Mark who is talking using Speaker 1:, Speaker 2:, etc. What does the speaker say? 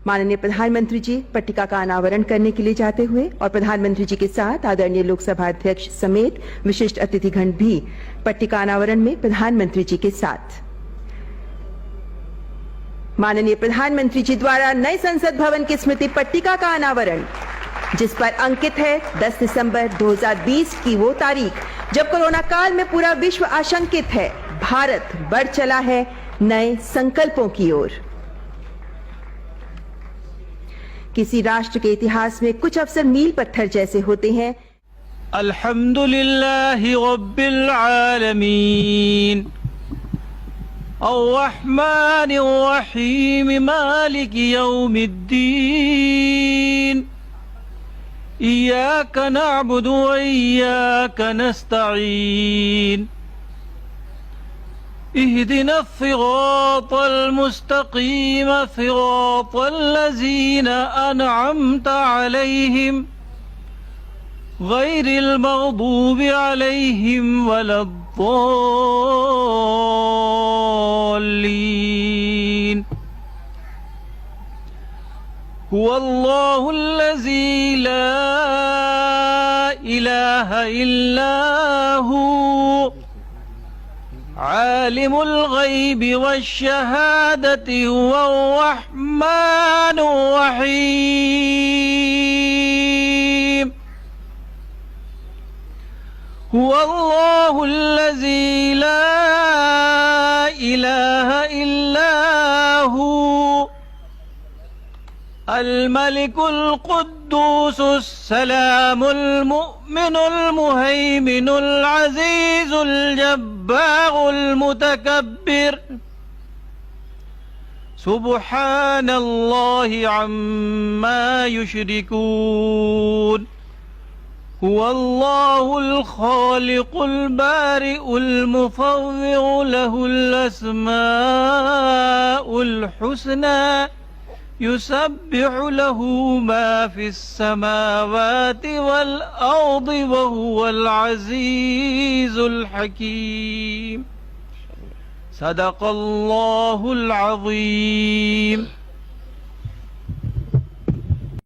Speaker 1: माननीय प्रधानमंत्री जी पट्टिका का अनावरण करने के लिए जाते हुए और प्रधानमंत्री जी के साथ आदरणीय लोकसभा अध्यक्ष समेत विशिष्ट अतिथिगण भी पट्टिका अनावरण में प्रधानमंत्री जी के साथ। माननीय प्रधानमंत्री जी द्वारा नए संसद भवन की स्मृति पट्टिका का अनावरण, जिस पर अंकित है 10 दिसंबर 2020 की वो तारीख जब कोरोना काल में पूरा विश्व आशंकित है, भारत बढ़ चला है नए संकल्पों की ओर। किसी राष्ट्र के इतिहास में कुछ अवसर मील पत्थर जैसे होते हैं।
Speaker 2: अल्हम्दुलिल्लाहि रब्बिल आलमीन अर्रहमानिर रहीम मालिकि यौमिद्दीन इय्याका नअबुदु व इय्याका नस्तईन اهدنا الصراط المستقيم صراط الذين أنعمت عليهم غير المغضوب عليهم ولا الضالين هو الله الذي لا إله إلا هو عالم الغيب والشهادة هو الرحمن الرحيم هو الله الذي لا إله إلا هو الملك القدوس السلام المؤمن المهيمن العزيز الجبار المتكبر سبحان الله عما يشركون هو الله الخالق البارئ المصور له الأسماء الحسنى يسبح له ما في السماوات والأرض وهو العزيز الحكيم صدق الله العظيم।